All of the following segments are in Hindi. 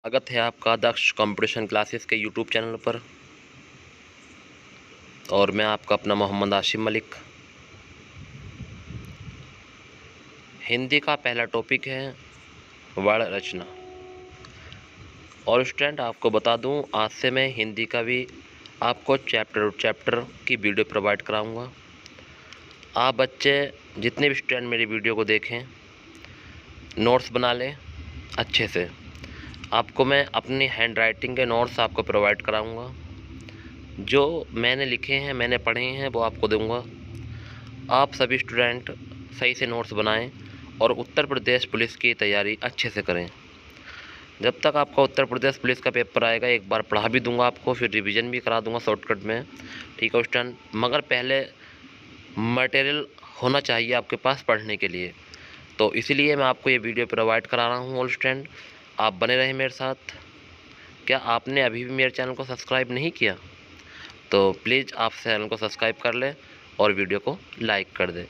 स्वागत है आपका दक्ष कंपटीशन क्लासेस के यूट्यूब चैनल पर। और मैं आपका अपना मोहम्मद आशिम मलिक। हिंदी का पहला टॉपिक है वर्ण रचना। और स्टूडेंट आपको बता दूं, आज से मैं हिंदी का भी आपको चैप्टर की वीडियो प्रोवाइड कराऊंगा। आप बच्चे जितने भी स्टूडेंट मेरी वीडियो को देखें, नोट्स बना लें अच्छे से। आपको मैं अपनी हैंड राइटिंग के नोट्स आपको प्रोवाइड कराऊंगा। जो मैंने लिखे हैं, मैंने पढ़े हैं, वो आपको दूंगा। आप सभी स्टूडेंट सही से नोट्स बनाएं और उत्तर प्रदेश पुलिस की तैयारी अच्छे से करें। जब तक आपका उत्तर प्रदेश पुलिस का पेपर आएगा, एक बार पढ़ा भी दूंगा आपको, फिर रिवीजन भी करा दूंगा शॉर्टकट में। ठीक है स्टूडेंट, मगर पहले मटेरियल होना चाहिए आपके पास पढ़ने के लिए। तो इसीलिए मैं आपको ये वीडियो प्रोवाइड करा रहा हूँ। ऑल स्टूडेंट आप बने रहें मेरे साथ। क्या आपने अभी भी मेरे चैनल को सब्सक्राइब नहीं किया तो प्लीज़ आप चैनल को सब्सक्राइब कर लें और वीडियो को लाइक कर दें।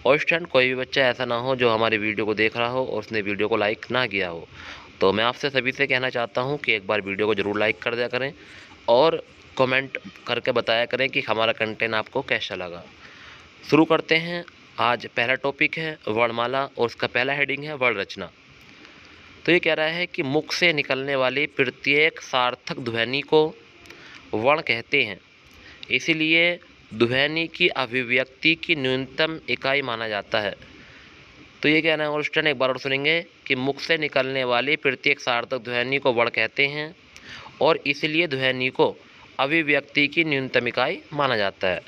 और स्टूडेंट कोई भी बच्चा ऐसा ना हो जो हमारी वीडियो को देख रहा हो और उसने वीडियो को लाइक ना किया हो, तो मैं आपसे सभी से कहना चाहता हूं कि एक बार वीडियो को ज़रूर लाइक कर दिया करें और कमेंट करके बताया करें कि हमारा कंटेंट आपको कैसा लगा। शुरू करते हैं। आज पहला टॉपिक है वर्णमाला और उसका पहला हेडिंग है वर्ण रचना। तो ये कह रहा है कि मुख से निकलने वाली प्रत्येक सार्थक ध्वनि को वर्ण कहते हैं, इसीलिए ध्वनि की अभिव्यक्ति की न्यूनतम इकाई माना जाता है। तो ये कहना है और स्टूडेंट एक बार और सुनेंगे कि मुख से निकलने वाली प्रत्येक सार्थक ध्वनि को वर्ण कहते हैं और इसलिए ध्वनि को अभिव्यक्ति की न्यूनतम इकाई माना जाता है।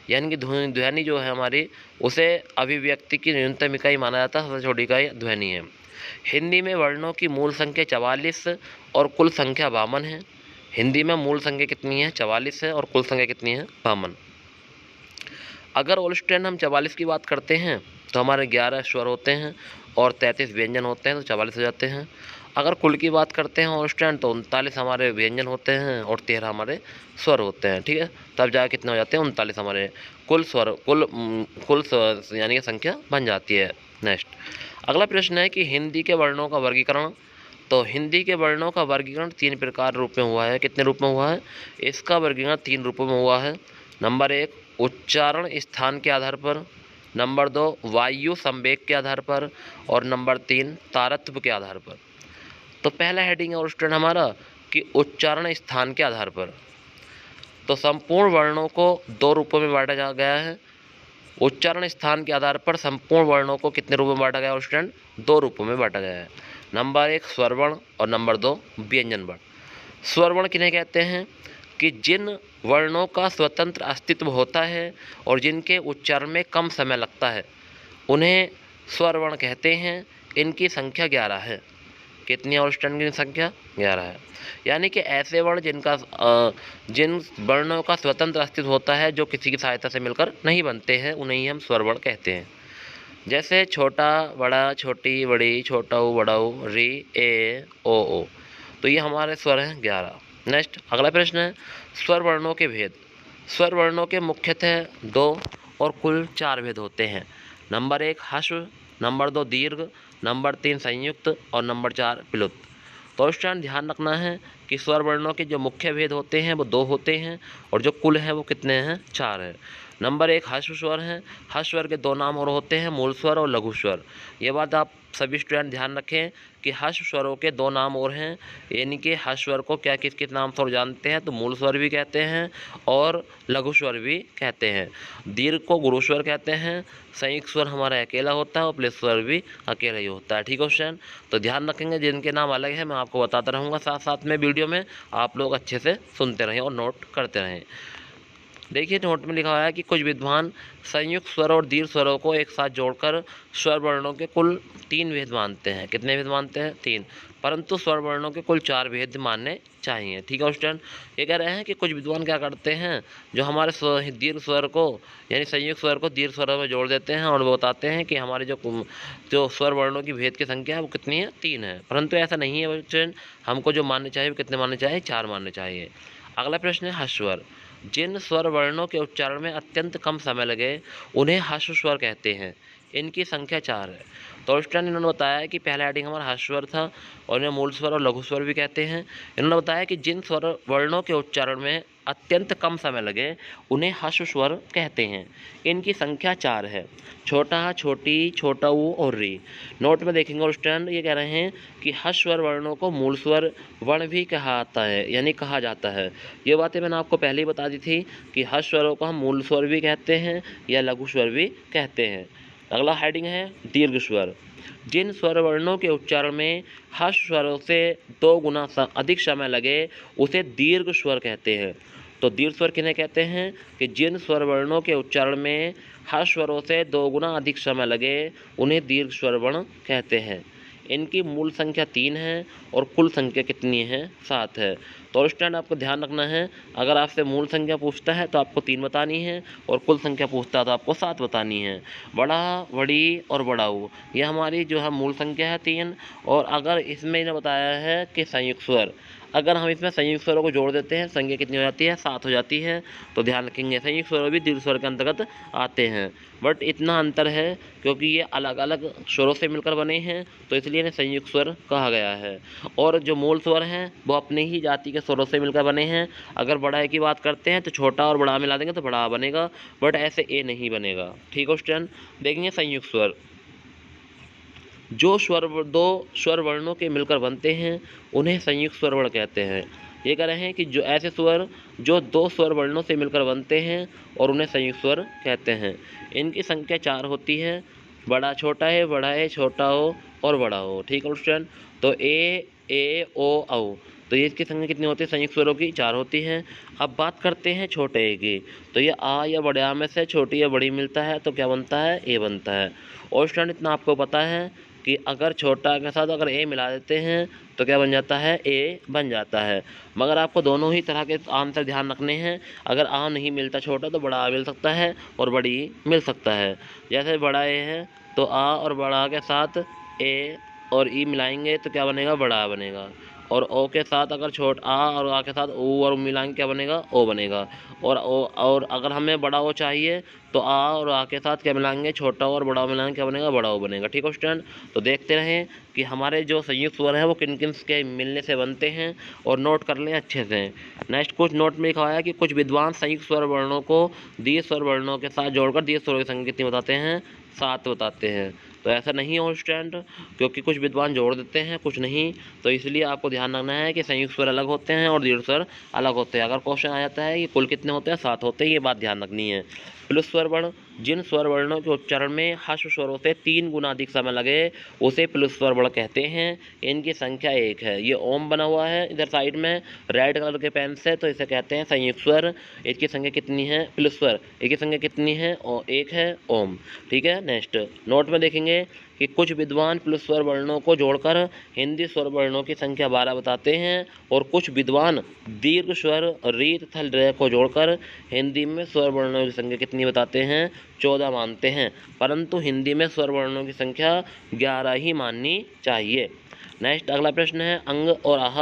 यानी कि ध्वनि जो है हमारी, उसे अभिव्यक्ति की न्यूनतम इकाई माना जाता है। सबसे छोटी इकाई ध्वनि है। हिंदी में वर्णों की मूल संख्या 44 और कुल संख्या 52 है। हिंदी में मूल संख्या कितनी है? 44 है और कुल संख्या कितनी है? 52। अगर ऑल स्टूडेंट हम 44 की बात करते हैं तो हमारे 11 स्वर होते हैं और 33 व्यंजन होते हैं, तो 44 हो जाते हैं। अगर कुल की बात करते हैं ऑल स्टूडेंट तो 39 हमारे व्यंजन होते हैं और 13 हमारे स्वर होते हैं। ठीक है, तब जाकर कितने हो जाते हैं? 39 हमारे कुल स्वर, कुल स्वर यानी कि संख्या बन जाती है। नेक्स्ट अगला प्रश्न है कि हिंदी के वर्णों का वर्गीकरण। तो हिंदी के वर्णों का वर्गीकरण 3 प्रकार रूप में हुआ है। कितने रूप में हुआ है? इसका वर्गीकरण 3 रूपों में हुआ है। नंबर 1 उच्चारण स्थान के आधार पर, नंबर 2 वायु संवेग के आधार पर और नंबर 3 तारत्व के आधार पर। तो पहला हेडिंग है और स्टूडेंट हमारा कि उच्चारण स्थान के आधार पर। तो संपूर्ण वर्णों को 2 रूपों में बांटा जा गया है। उच्चारण स्थान के आधार पर संपूर्ण वर्णों को कितने रूपों में बांटा गया है स्टूडेंट? 2 रूपों में बांटा गया है। नंबर 1 स्वर वर्ण और नंबर 2 व्यंजन वर्ण। स्वर वर्ण किन्हें कहते हैं? कि जिन वर्णों का स्वतंत्र अस्तित्व होता है और जिनके उच्चारण में कम समय लगता है, उन्हें स्वर वर्ण कहते हैं। इनकी संख्या 11 है। कितनी और स्टूडेंट की संख्या? 11 है। यानी कि ऐसे वर्ण जिन वर्णों का स्वतंत्र अस्तित्व होता है, जो किसी की सहायता से मिलकर नहीं बनते हैं, उन्हें ही हम स्वर वर्ण कहते हैं। जैसे छोटा, बड़ा, छोटी, बड़ी, छोटा ऊ, बड़ा ऊ, री, ए, ओ। तो ये हमारे स्वर हैं 11। नेक्स्ट अगला प्रश्न है स्वर वर्णों के भेद। स्वर वर्णों के मुख्यतः 2 और कुल 4 भेद होते हैं। नंबर 1 ह्रस्व, नंबर 2 दीर्घ, नंबर 3 संयुक्त और नंबर 4 प्लुत। तो स्टूडेंट ध्यान रखना है कि स्वर वर्णों के जो मुख्य भेद होते हैं वो 2 होते हैं और जो कुल हैं वो कितने हैं? 4 हैं। नंबर 1 ह्रस्व स्वर है। ह्रस्व स्वर के 2 नाम और होते हैं, मूल स्वर और लघु स्वर। ये बात आप सभी स्टूडेंट ध्यान रखें कि ह्रस्व स्वरों के 2 नाम और हैं। यानी कि ह्रस्व स्वर को क्या किस किस नाम से और जानते हैं? तो मूल स्वर भी कहते हैं और लघु स्वर भी कहते हैं। दीर्घ को गुरु स्वर कहते हैं। संयुक्त स्वर हमारा अकेला होता है और प्लस स्वर भी अकेला ही होता है। ठीक है क्वेश्चन, तो ध्यान रखेंगे। जिनके नाम अलग है मैं आपको बताता रहूँगा साथ साथ में वीडियो में। आप लोग अच्छे से सुनते रहें और नोट करते रहें। देखिए नोट में लिखा हुआ है कि कुछ विद्वान संयुक्त स्वर और दीर्घ स्वरों को एक साथ जोड़कर स्वर वर्णों के कुल 3 भेद मानते हैं। कितने भेद मानते हैं? 3। परंतु स्वर वर्णों के कुल 4 भेद मानने चाहिए। ठीक है स्टूडेंट, ये कह रहे हैं कि कुछ विद्वान क्या करते हैं, जो हमारे दीर्घ स्वर को यानी संयुक्त स्वर को दीर्घ स्वरों में जोड़ देते हैं और वो बताते हैं कि हमारे जो स्वर वर्णों की भेद की संख्या है वो कितनी है? 3 है। परंतु ऐसा नहीं है स्टूडेंट, हमको जो मानने चाहिए वो कितने मानने चाहिए? 4 मानने चाहिए। अगला प्रश्न है ह्रस्व स्वर। जिन स्वर वर्णों के उच्चारण में अत्यंत कम समय लगे उन्हें ह्रस्व स्वर कहते हैं। इनकी संख्या 4 है। तो स्टूडेंट इन्होंने बताया कि पहला हेडिंग हमारा ह्रस्व स्वर था और इन्हें मूल स्वर और लघु स्वर भी कहते हैं। इन्होंने बताया कि जिन स्वर वर्णों के उच्चारण में अत्यंत कम समय लगे उन्हें ह्रस्व स्वर कहते हैं। इनकी संख्या 4 है, छोटा, छोटी, छोटा ऊ और री। नोट में देखेंगे और स्टैंड ये कह रहे हैं कि ह्रस्व स्वर वर्णों को मूल स्वर वर्ण भी कहा जाता है। ये बातें मैंने आपको पहले ही बता दी थी कि ह्रस्व स्वरों को हम मूल स्वर भी कहते हैं या लघु स्वर भी कहते हैं। अगला हेडिंग है दीर्घ स्वर। जिन स्वर वर्णों के उच्चारण में ह्रस्व स्वरों से 2 गुना अधिक समय लगे उसे दीर्घ स्वर कहते हैं। तो दीर्घ स्वर किन्हें कहते हैं कि जिन स्वर वर्णों के उच्चारण में ह्रस्व स्वरों से 2 गुना अधिक समय लगे उन्हें दीर्घ स्वर वर्ण कहते हैं। इनकी मूल संख्या 3 है और कुल संख्या कितनी है? 7 है। तो स्टूडेंट आपको ध्यान रखना है, अगर आपसे मूल संख्या पूछता है तो आपको 3 बतानी है और कुल संख्या पूछता है तो आपको 7 बतानी है। बड़ा, बड़ी और बड़ाऊ यह हमारी जो है मूल संख्या है 3। और अगर इसमें इन्हें बताया है कि संयुक्त स्वर, अगर हम इसमें संयुक्त स्वरों को जोड़ देते हैं संख्या कितनी हो जाती है? 7 हो जाती है। तो ध्यान रखेंगे संयुक्त स्वर भी दीर्घ स्वर के अंतर्गत आते हैं, बट इतना अंतर है क्योंकि ये अलग अलग स्वरों से मिलकर बने हैं तो इसलिए इन्हें संयुक्त स्वर कहा गया है। और जो मूल स्वर हैं वो अपनी ही जाति के स्वरों से मिलकर बने हैं। अगर बड़ा की बात करते हैं तो छोटा और बड़ा मिला देंगे तो बड़ा बनेगा, बट ऐसे ए नहीं बनेगा। ठीक है स्टूडेंट, देखेंगे संयुक्त स्वर। जो दो स्वर वर्णों के मिलकर बनते हैं उन्हें संयुक्त स्वर वर्ण कहते हैं। ये कह रहे हैं कि जो ऐसे स्वर जो 2 स्वर वर्णों से मिलकर बनते हैं और उन्हें संयुक्त स्वर कहते हैं। इनकी संख्या 4 होती है, बड़ा छोटा है, बड़ा है, छोटा हो और बड़ा हो। ठीक है स्टूडेंट, तो ए ओ औ, तो ये इसकी संख्या कितनी होती है? संयुक्त स्वरों की 4 होती है। अब बात करते हैं छोटे ए की, तो ये आ या बड़े आ में से छोटी या बड़ी मिलता है तो क्या बनता है? ए बनता है। और स्टूडेंट इतना आपको पता है कि अगर छोटा के साथ अगर ए मिला देते हैं तो क्या बन जाता है? ए बन जाता है। मगर आपको दोनों ही तरह के आंसर ध्यान रखने हैं। अगर आ नहीं मिलता छोटा तो बड़ा आ मिल सकता है और बड़ी मिल सकता है। जैसे बड़ा ए है तो आ और बड़ा के साथ ए और ई मिलाएंगे तो क्या बनेगा? बड़ा बनेगा। और ओ के साथ अगर आ और आ के साथ ओ और मिलाएंगे क्या बनेगा? ओ बनेगा। और अगर हमें बड़ा ओ चाहिए तो आ और आ के साथ क्या मिलाएंगे? छोटा और बड़ा मिलाएंगे क्या बनेगा? बड़ा ओ बनेगा। ठीक है स्टूडेंट, तो देखते रहें कि हमारे जो संयुक्त स्वर है वो किन किन के मिलने से बनते हैं और नोट कर लें अच्छे से। नेक्स्ट कुछ नोट में लिखा है कि कुछ विद्वान संयुक्त स्वर वर्णों को दीर्घ स्वर वर्णों के साथ जोड़कर दीर्घ स्वरों की संख्या कितनी बताते हैं? 7 बताते हैं। तो ऐसा नहीं हो स्टूडेंट, क्योंकि कुछ विद्वान जोड़ देते हैं कुछ नहीं, तो इसलिए आपको ध्यान रखना है कि संयुक्त स्वर अलग होते हैं और दीर्घ स्वर अलग होते हैं। अगर क्वेश्चन आ जाता है कि कुल कितने होते हैं? 7 होते हैं, ये बात ध्यान रखनी है। प्लस स्वर वर्ण, जिन स्वर वर्णों के उच्चारण में ह्रस्व स्वरों से 3 गुना अधिक समय लगे उसे प्लस स्वर वर्ण कहते हैं। इनकी संख्या 1 है। ये ओम बना हुआ है इधर साइड में रेड कलर के पेन से, तो इसे कहते हैं संयुक्त स्वर। इसकी संख्या कितनी है? प्लस स्वर, इसकी संख्या कितनी है? 1 है, ओम। ठीक है, नेक्स्ट नोट में देखेंगे कि कुछ विद्वान प्लस स्वर वर्णों को जोड़कर हिंदी स्वर वर्णों की संख्या 12 बताते हैं और कुछ विद्वान दीर्घ स्वर री तथा र को जोड़कर हिंदी में स्वर वर्णों की संख्या कितनी बताते हैं? 14 मानते हैं, परंतु हिंदी में स्वर वर्णों की संख्या 11 ही माननी चाहिए। नेक्स्ट अगला प्रश्न है, अंग और आह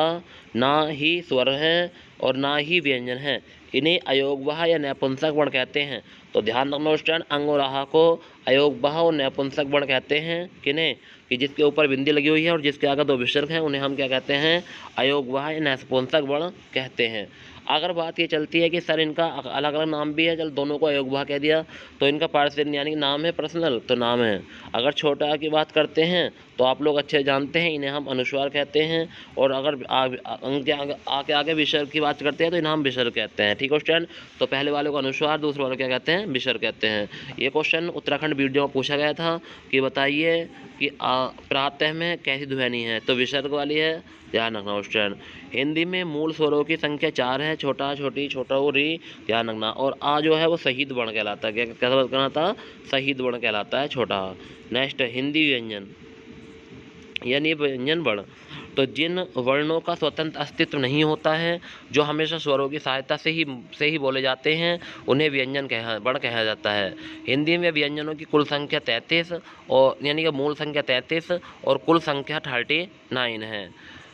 ना ही स्वर हैं और ना ही व्यंजन हैं, इन्हें अयोगवाह या नपुंसक वर्ण कहते हैं। तो ध्यान रखना स्टूडेंट, अंग और आह को अयोगवाह और नपुंसक वर्ण कहते हैं। किन्हें? कि जिसके ऊपर बिंदी लगी हुई है और जिसके आगे 2 विसर्ग हैं उन्हें हम क्या कहते हैं? अयोगवाह या नपुंसक वर्ण कहते हैं। अगर बात ये चलती है कि सर इनका अलग अलग नाम भी है, चल दोनों को अयोगवाह कह दिया, तो इनका पार्षद यानी कि नाम है पर्सनल, तो नाम है। अगर छोटा की बात करते हैं तो आप लोग अच्छे जानते हैं इन्हें हम अनुस्वार कहते हैं। और अगर अंग के आगे विसर्ग की बात करते हैं तो इन्हें हम विसर्ग कहते हैं। ठीक है स्टूडेंट, तो पहले वाले को अनुस्वार, दूसरे वाले को क्या कहते हैं? विसर्ग कहते हैं। ये क्वेश्चन उत्तराखंड वीडियो में पूछा गया था कि बताइए कि प्रातः में कैसी ध्वनि है, तो विसर्ग वाली है, ध्यान रखना स्टूडेंट। हिंदी में मूल स्वरों की संख्या 4 है, छोटा, छोटी, छोटा और री, ध्यान रखना। और आ जो है वो शहीद वर्ण कहलाता है। कैसा कहलाता? शहीद वर्ण कहलाता है, छोटा। नेक्स्ट हिंदी व्यंजन यानी व्यंजन वर्ण, तो जिन वर्णों का स्वतंत्र अस्तित्व नहीं होता है, जो हमेशा स्वरों की सहायता से ही बोले जाते हैं, उन्हें व्यंजन वर्ण कहा जाता है। हिंदी में व्यंजनों की कुल संख्या 33 और यानी कि मूल संख्या 33 और कुल संख्या 39 है।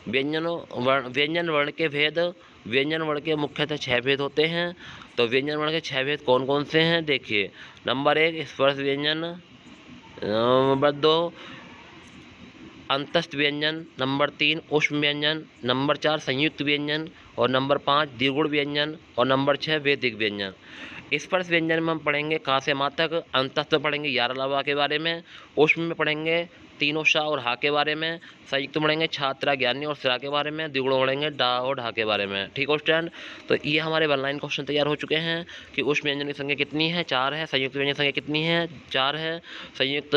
व्यंजन वर्ण के भेद, व्यंजन वर्ण के मुख्यतः 6 भेद होते हैं। तो व्यंजन वर्ण के 6 भेद कौन कौन से हैं? देखिए, नंबर 1 स्पर्श व्यंजन, नंबर 2 अंतस्थ व्यंजन, नंबर 3 ऊष्म व्यंजन, नंबर 4 संयुक्त व्यंजन और नंबर 5 द्विगुण व्यंजन और नंबर 6 वैदिक व्यंजन। स्पर्श व्यंजन में हम पढ़ेंगे का से मा तक, अंतस्थ में पढ़ेंगे यार अलावा के बारे में, ऊष्म में पढ़ेंगे तीनों शाह और हा के बारे में, संयुक्त पढ़ेंगे छात्रा ज्ञानी और सिरा के बारे में, द्विगुण पढ़ेंगे डा और ढा के बारे में। ठीक है स्टूडेंट, तो ये हमारे 1 लाइन क्वेश्चन तैयार हो चुके हैं कि ऊष्म व्यंजन की संख्या कितनी है, 4 है, संयुक्त व्यंजन की संख्या कितनी है, 4 है, संयुक्त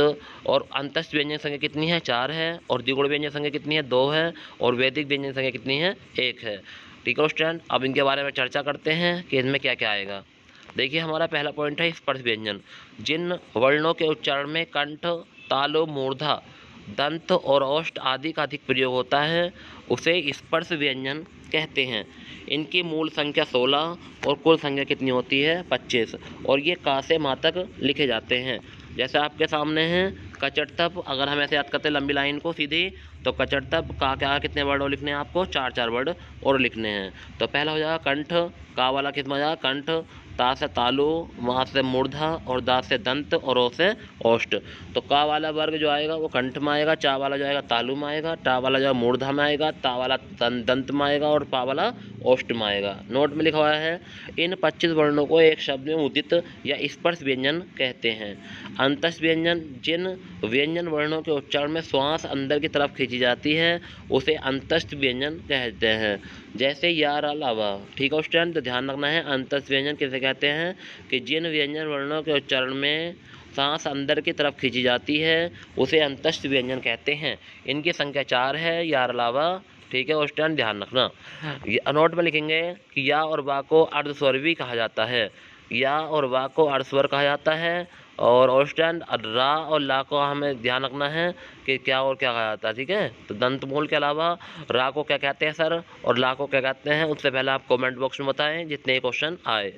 और अंतस्थ व्यंजन की संख्या कितनी है, 4 है, और द्विगुण व्यंजन की संख्या कितनी है, 2 है, और वैदिक व्यंजन की संख्या कितनी है, 1 है। ठीक है स्टूडेंट, अब इनके बारे में चर्चा करते हैं कि इनमें क्या क्या आएगा। देखिए हमारा पहला पॉइंट है स्पर्श व्यंजन। जिन वर्णों के उच्चारण में कंठ, तालु, मूर्धा, दंत और ओष्ठ आदि का अधिक प्रयोग होता है उसे स्पर्श व्यंजन कहते हैं। इनकी मूल संख्या 16 और कुल संख्या कितनी होती है, 25, और ये का से मा तक लिखे जाते हैं। जैसे आपके सामने हैं कचट तप, अगर हम ऐसे याद करते हैं लंबी लाइन को सीधी, तो कचट तप का क्या कितने वर्ड और लिखने हैं आपको, 4 वर्ड और लिखने हैं। तो पहला हो जाएगा कंठ, का वाला कितना हो जाएगा कंठ, ता से तालु, वहाँ से मूर्धा और दा से दंत और ओ से ओष्ठ। तो का वाला वर्ग जो आएगा वो कंठ में आएगा, चा वाला जो आएगा तालु में आएगा, टा वाला जो है मूर्धा में आएगा, ता वाला दंत में आएगा और पा वाला ओष्ठ में आएगा। नोट में लिखा हुआ है इन 25 वर्णों को एक शब्द में उदित या स्पर्श व्यंजन कहते हैं। अंतस्थ व्यंजन, जिन व्यंजन वर्णों के उच्चारण में श्वास अंदर की तरफ खींची जाती है उसे अंतस्थ व्यंजन कहते हैं। जैसे यार अलावा। ठीक है स्टूडेंट, तो ध्यान रखना है अंतस्थ व्यंजन किसे कहते हैं कि जिन व्यंजन वर्णों के उच्चारण में सांस अंदर की तरफ खींची जाती है उसे अंतस्थ व्यंजन कहते हैं। इनकी संख्या 4 है यार अलावा। ठीक है उस टाइम ध्यान रखना। नोट में लिखेंगे कि या और वा को अर्धस्वर भी कहा जाता है, या और वा को अर्धस्वर कहा जाता है, और औष्टैंड रा और ला को हमें ध्यान रखना है कि क्या और क्या कहा जाता है। ठीक है, तो दंतमूल के अलावा रा को क्या कहते हैं सर और ला को क्या कहते हैं, उससे पहले आप कमेंट बॉक्स में बताएं जितने क्वेश्चन आए।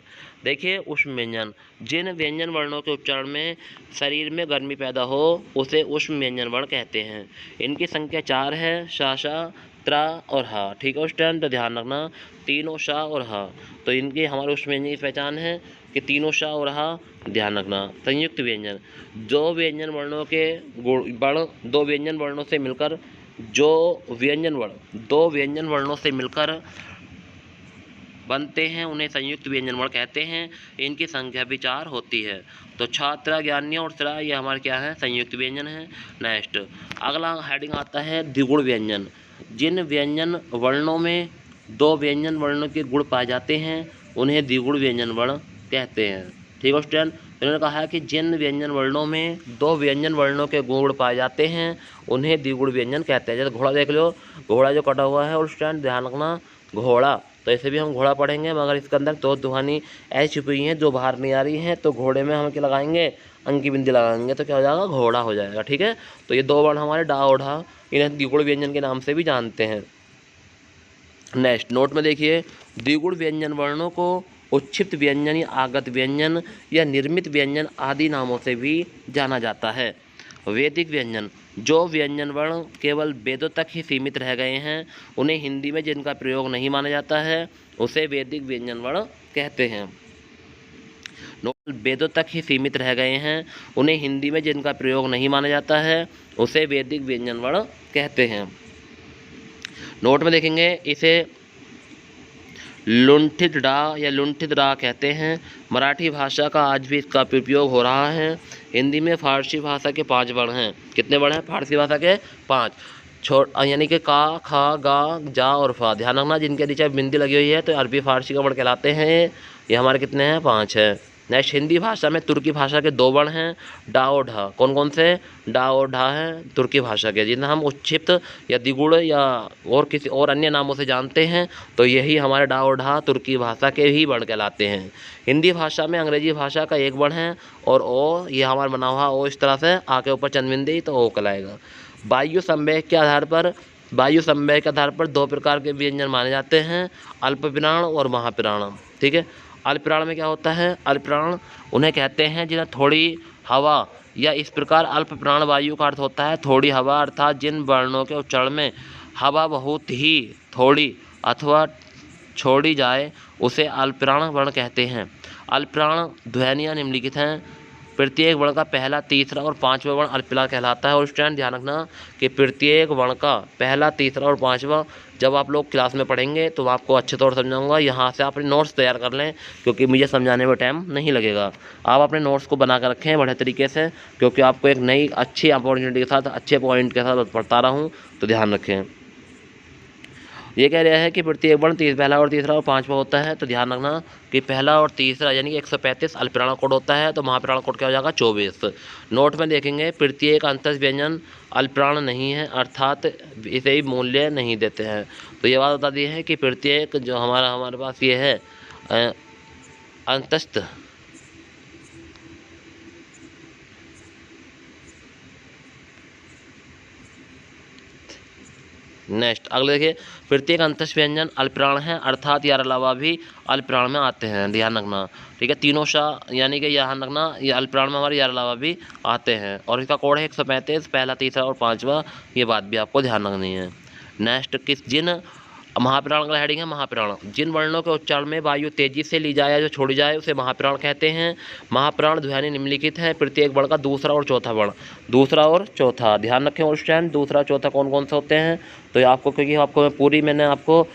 देखिए ऊष्म व्यंजन, जिन व्यंजन वर्णों के उच्चारण में शरीर में गर्मी पैदा हो उसे ऊष्म व्यंजन वर्ण कहते हैं। इनकी संख्या 4 है, शाशा, त्रा और हा। ठीक है उस टाइम, तो ध्यान रखना तीनों शाह और हा। तो इनकी हमारे उस व्यंजन की पहचान है कि तीनों शाह और हा। ध्यान रखना संयुक्त व्यंजन, दो व्यंजन वर्णों के वर्ण दो व्यंजन वर्णों से मिलकर दो व्यंजन वर्णों से मिलकर बनते हैं उन्हें संयुक्त व्यंजन वर्ण कहते हैं। इनकी संख्या भी 4 होती है। तो छात्रा, ज्ञानी और सिरा ये हमारे क्या है, संयुक्त व्यंजन है। नेक्स्ट अगला हेडिंग आता है द्विगुण व्यंजन। जिन व्यंजन वर्णों में 2 व्यंजन वर्णों के गुण पाए जाते हैं उन्हें द्विगुण व्यंजन वर्ण कहते हैं। ठीक है स्टूडेंट, उन्होंने कहा है कि जिन व्यंजन वर्णों में 2 व्यंजन वर्णों के गुण पाए जाते हैं उन्हें द्विगुण व्यंजन कहते हैं। जैसे घोड़ा देख लो, घोड़ा जो कटा हुआ है और स्टूडेंट ध्यान रखना घोड़ा, तो ऐसे भी हम घोड़ा पढ़ेंगे मगर इसके अंदर 2 दुहानी ऐसी छुपी हुई हैं जो बाहर नहीं आ रही हैं। तो घोड़े में हम क्या लगाएंगे, अंकी बिंदी लगाएंगे तो क्या हो जाएगा, घोड़ा हो जाएगा। ठीक है, तो ये 2 वर्ण हमारे डा और ढा, इन्हें द्विगुण व्यंजन के नाम से भी जानते हैं। नेक्स्ट नोट में देखिए द्विगुण व्यंजन वर्णों को उच्छिप्त व्यंजन या आगत व्यंजन या निर्मित व्यंजन आदि नामों से भी जाना जाता है। वैदिक व्यंजन, जो व्यंजन वर्ण केवल वेदों तक ही सीमित रह गए हैं उन्हें हिंदी में जिनका प्रयोग नहीं माना जाता है उसे वैदिक व्यंजन वर्ण कहते हैं। वेदों तक ही सीमित रह गए हैं उन्हें हिंदी में जिनका प्रयोग नहीं माना जाता है उसे वैदिक व्यंजन वर्ण कहते हैं। नोट में देखेंगे इसे लुंठित डा या लुंठित रा कहते हैं। मराठी भाषा का आज भी इसका उपयोग हो रहा है। हिंदी में फारसी भाषा के 5 वर्ण हैं। कितने वर्ण हैं फारसी भाषा के, 5 यानी कि का, खा, गा, जा और फा। ध्यान रखना जिनके नीचे बिंदी लगी हुई है तो अरबी फारसी का वर्ण कहलाते हैं। ये हमारे कितने हैं, 5 है। नेक्स्ट हिंदी भाषा में तुर्की भाषा के 2 वर्ण हैं, डा और ढा। कौन कौन से, डा और ढा हैं तुर्की भाषा के, जिन्हें हम उच्छिप्त या द्विगुण या और किसी और अन्य नामों से जानते हैं। तो यही हमारे डा और ढा तुर्की भाषा के ही वर्ण कहलाते हैं। हिंदी भाषा में अंग्रेजी भाषा का 1 वर्ण है और ओ, ये हमारा बना हुआ ओ इस तरह से आ के ऊपर चंदबिंदी तो ओ कहलाएगा। वायु संवेग के आधार पर 2 प्रकार के व्यंजन माने जाते हैं, अल्पप्राण और महाप्राण। ठीक है, अल्पप्राण में क्या होता है, अल्पप्राण उन्हें कहते हैं जिन्हें थोड़ी हवा या इस प्रकार अल्पप्राण वायु का अर्थ होता है थोड़ी हवा, अर्थात जिन वर्णों के उच्चारण में हवा बहुत ही थोड़ी अथवा छोड़ी जाए उसे अल्पप्राण वर्ण कहते हैं। अल्पप्राण ध्वनियाँ निम्नलिखित हैं, प्रत्येक वर्ण का पहला, तीसरा और पांचवा वर्ण अल्पविराम कहलाता है। और स्टूडेंट ध्यान रखना कि प्रत्येक वर्ण का पहला, तीसरा और पांचवा जब आप लोग क्लास में पढ़ेंगे तो मैं आपको अच्छे तौर से समझाऊंगा। यहाँ से आप अपने नोट्स तैयार कर लें, क्योंकि मुझे समझाने में टाइम नहीं लगेगा। आप अपने नोट्स को बना कर रखें बढ़िया तरीके से, क्योंकि आपको एक नई अच्छी अपॉर्चुनिटी के साथ, अच्छे पॉइंट के साथ पढ़ता रहा हूँ, तो ध्यान रखें। ये कह रहा है कि प्रत्येक वर्ण पहला और तीसरा और पांचवा होता है, तो ध्यान रखना कि पहला और तीसरा यानी कि 135 अल्पविराम कोड होता है, तो महाविराम कोड क्या हो जाएगा 24। नोट में देखेंगे प्रत्येक अंतस्थ व्यंजन अल्पविराम नहीं है, अर्थात इसे ही मूल्य नहीं देते हैं। तो ये बात बता दी है कि प्रत्येक जो हमारे पास ये है अंतस्थ नेक्स्ट अगले देखिए, प्रत्येक अंतस्थ व्यंजन अल्पविराम है, अर्थात यार अलावा भी अल्पविराम में आते हैं। ध्यान रखना, ठीक है। तीनों शाह यानी कि ध्यान रखना ये अल्पविराम में हमारे यार अलावा भी आते हैं, और इसका कोड है 135, पहला, तीसरा और पांचवा। ये बात भी आपको ध्यान रखनी है। नेक्स्ट जिन महाविराम का हेडिंग है महाविराम, जिन वर्णों के उच्चारण में वायु तेजी से ली जाए या जो छोड़ी जाए उसे महाविराम कहते हैं। महाविराम ध्वनि निम्नलिखित है, प्रत्येक वर्ण का दूसरा और चौथा वर्ण, दूसरा और चौथा ध्यान रखें। उस टाइम दूसरा चौथा कौन कौन से होते हैं, तो ये आपको, क्योंकि आपको मैंने आपको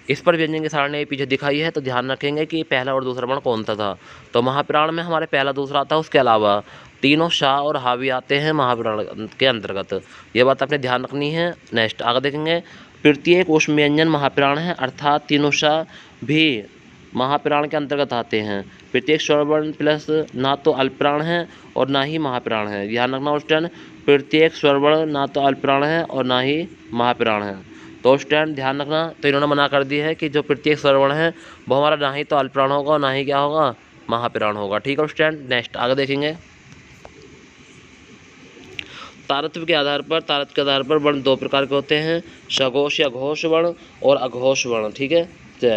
इस पर व्यंजन की सारणी पीछे दिखाई है, तो ध्यान रखेंगे कि पहला और दूसरा वर्ण कौन सा था। तो महाविराम में हमारे पहला दूसरा आता है, उसके अलावा तीनों शाह और हावी आते हैं महाविराम के अंतर्गत। ये बात आपने ध्यान रखनी है। नेक्स्ट आगे देखेंगे, प्रत्येक ऊष्म व्यंजन महाविराम है, अर्थात तीनों शाह भी महाविराम के अंतर्गत आते हैं। प्रत्येक स्वरवर्ण प्लस ना तो अल्पविराम है और ना ही महाविराम है। ध्यान रखना उस टाइम प्रत्येक स्वरवर्ण ना तो अल्पविराम है और ना ही महाविराम है। तो उस टाइम ध्यान रखना, तो इन्होंने मना कर दी है कि जो प्रत्येक स्वरवर्ण है वो हमारा ना ही तो अल्पविराम होगा और ना ही क्या होगा महाविराम होगा। ठीक है उस टाइम। नेक्स्ट आगे देखेंगे, तारतम्य के आधार पर वर्ण दो प्रकार के होते हैं, सघोष या घोष वर्ण और अघोष वर्ण। ठीक है।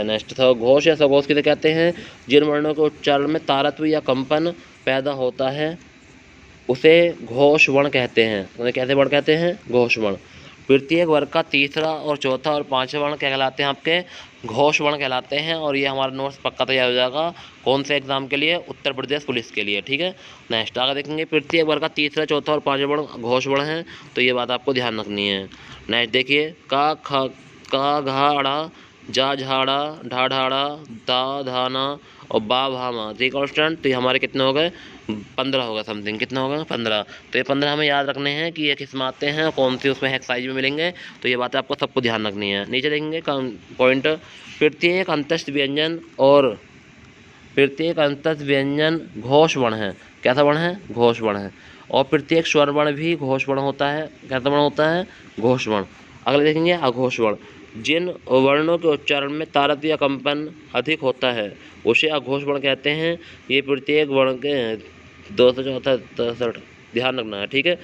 नेक्स्ट था घोष या सघोष किसे कहते हैं, जिन वर्णों के उच्चारण में तारतम्य या कंपन पैदा होता है उसे घोष वर्ण कहते हैं। उन्हें कैसे वर्ण कहते हैं, घोष वर्ण। प्रत्येक वर्ग का तीसरा और चौथा और पांचवा वर्ण क्या कहलाते हैं, आपके घोष वर्ण कहलाते हैं। और ये हमारा नोट्स पक्का तैयार हो जाएगा कौन से एग्जाम के लिए, उत्तर प्रदेश पुलिस के लिए। ठीक है। नेक्स्ट आगे देखेंगे, प्रत्येक वर्ग का तीसरा, चौथा और पांचवा वर्ण घोष वर्ण है, तो ये बात आपको ध्यान रखनी है। नेक्स्ट देखिए, का ख का घा अड़ा, जा झाड़ा, ढा ढाड़ा, दा धाना और बा भामा। ठीक है स्टूडेंट। तो ये हमारे कितने हो गए, 15 होगा समथिंग। कितना होगा, 15। तो ये 15 हमें याद रखने हैं कि ये किस में आते हैं, कौन सी उसमें एक्सरसाइज में मिलेंगे। तो ये बातें आपको सबको ध्यान रखनी है। नीचे देखेंगे पॉइंट, प्रत्येक अंतस्थ व्यंजन घोष वर्ण है। कैसा वर्ण है, घोष वर्ण है। और प्रत्येक स्वर वर्ण भी घोष वर्ण होता है। कैसा वर्ण होता है, घोष वर्ण। अगले देखेंगे अघोष वर्ण, जिन वर्णों के उच्चारण में तारतम्य या कंपन अधिक होता है उसे अघोष वर्ण कहते हैं। ये प्रत्येक वर्ण के 264 ध्यान रखना है। ठीक है।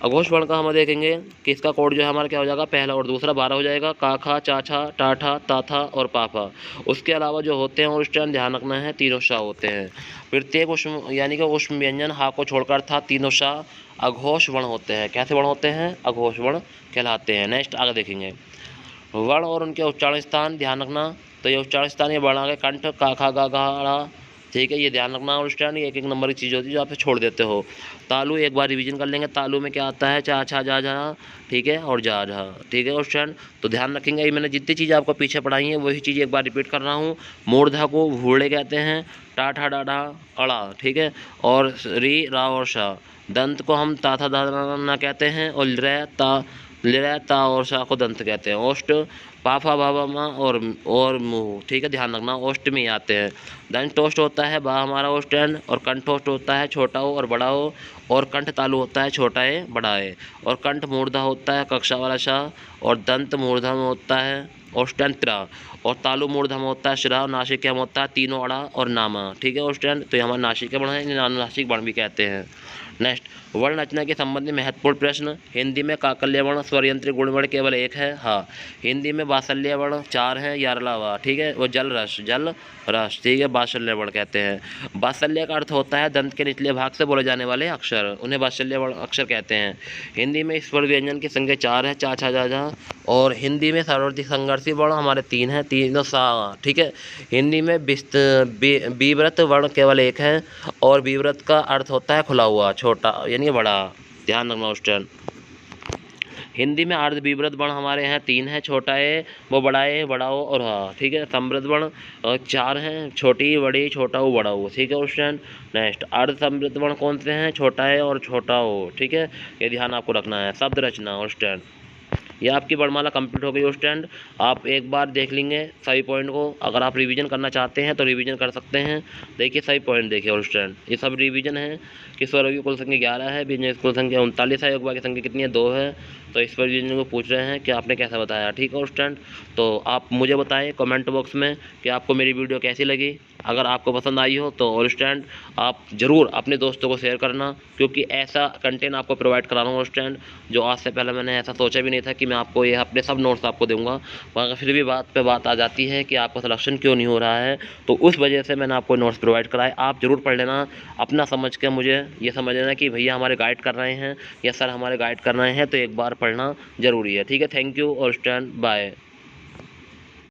अघोष वर्ण का हम देखेंगे कि इसका कोड जो है हमारा क्या हो जाएगा, पहला और दूसरा 12 हो जाएगा, का खा चा छा टा ठा ता था और पाफा। उसके अलावा जो होते हैं उस टाइम ध्यान रखना है, तीनों शाह होते हैं। प्रत्येक ऊष्म यानी कि ऊष्म व्यंजन हा को छोड़कर था तीनों शाह अघोष वर्ण होते हैं। कैसे वर्ण होते हैं, अघोष वर्ण कहलाते हैं। नेक्स्ट आगे देखेंगे, वर्ण और उनके उच्चारण स्थान ध्यान रखना। तो ये उच्चारण स्थान ये वर्ण आ गए, कंठ का खा गा घा ड़ा। ठीक है, ये ध्यान रखना। और स्टैंड एक एक नंबर की चीज़ होती है जो आप छोड़ देते हो। तालु एक बार रिवीजन कर लेंगे, तालु में क्या आता है, चा छा जा जा। ठीक है, और जा जा। ठीक है स्टैंड। तो ध्यान रखेंगे, ये मैंने जितनी चीज़ें आपको पीछे पढ़ाई हैं वही चीज़ एक बार रिपीट कर रहा हूँ। मूर्धा को भूड़े कहते हैं, टा ठा डा डा अड़ा। ठीक है। और री रा और शा। दंत को हम ता था दा कहते हैं, और लय ता और शाह को दंत कहते हैं। ओष्ठ पाफा बाबा माँ और मुँह। ठीक है, ध्यान रखना, ओष्ठ में आते हैं। दंटोष्ठ होता है बा हमारा ओष्ठ एंड, और कंठोष्ठ होता है छोटा हो और बड़ा हो, और कंठ तालु होता है छोटा है बड़ा है, और कंठ मूर्धा होता है कक्षा वाला शाह, और दंत मूर्धा में होता है ओष्टन त्रा, और तालु मूर्धा में होता है श्रा, नासिक में होता है तीनों अड़ा और नामा। ठीक है ओष्टन। तो ये हमारा नासिक वर्ण है, नासिक वर्ण भी कहते हैं। नेक्स्ट, वर्ण रचना के संबंध में महत्वपूर्ण प्रश्न। हिंदी में काकल्य वर्ण स्वरयंत्र गुणवर्ण केवल एक है। हाँ, हिंदी में बासल्य वर्ण 4 हैं या अलावा। ठीक है, वो जल रस। ठीक है, बासल्य वर्ण कहते हैं। बासल्य का अर्थ होता है दंत के निचले भाग से बोले जाने वाले अक्षर। अक्षर, उन्हें वात्सल्य वर्ण अक्षर कहते हैं। हिंदी में स्वर व्यंजन की संख्या 4 है, चा छा जा जा। और हिंदी में सार्वत्रिक संघर्षी वर्ण हमारे 3 हैं, तीनों सा, ठीक है। हिंदी में विवृत वर्ण केवल 1 है, और विवृत का अर्थ होता है खुला हुआ, छोटा यानी बड़ा। ध्यान रखना स्टूडेंट। हिंदी में अर्ध विवृत वर्ण हमारे यहाँ 3 है, छोटा ए वो बड़ा ए बड़ा ओ और हा, ठीक है। समृद्ध वर्ण 4 हैं, छोटी बड़ी छोटा ओ बड़ा ओ, ठीक है स्टूडेंट। नेक्स्ट अर्ध समृद्ध वर्ण कौन से हैं? छोटा ए और छोटा ओ, ठीक है। ये ध्यान आपको रखना है। शब्द रचना स्टूडेंट, ये आपकी वर्णमाला कंप्लीट हो गई स्टूडेंट। आप एक बार देख लेंगे सभी पॉइंट को। अगर आप रिवीजन करना चाहते हैं तो रिवीजन कर सकते हैं। देखिए सभी पॉइंट देखिए स्टूडेंट, ये सब रिवीजन है कि स्वरों की कुल संख्या 11 है, व्यंजन की कुल संख्या 39 है, योगवा की संख्या कितनी है? 2 है। तो इस पर व्यंजन को पूछ रहे हैं कि आपने कैसा बताया, ठीक है स्टूडेंट। तो आप मुझे बताएं कमेंट बॉक्स में कि आपको मेरी वीडियो कैसी लगी। अगर आपको पसंद आई हो तो और स्टूडेंट आप ज़रूर अपने दोस्तों को शेयर करना, क्योंकि ऐसा कंटेंट आपको प्रोवाइड करा रहा हूँ स्टूडेंट, जो आज से पहले मैंने ऐसा सोचा भी नहीं था कि मैं आपको ये अपने सब नोट्स आपको दूंगा। मगर फिर भी बात पे बात आ जाती है कि आपका सिलेक्शन क्यों नहीं हो रहा है, तो उस वजह से मैंने आपको नोट्स प्रोवाइड कराए। आप ज़रूर पढ़ लेना अपना समझ के। मुझे ये समझ लेना कि भैया हमारे गाइड कर रहे हैं या सर हमारे गाइड कर रहे हैं, तो एक बार पढ़ना ज़रूरी है, ठीक है। थैंक यू और स्टूडेंट, बाय।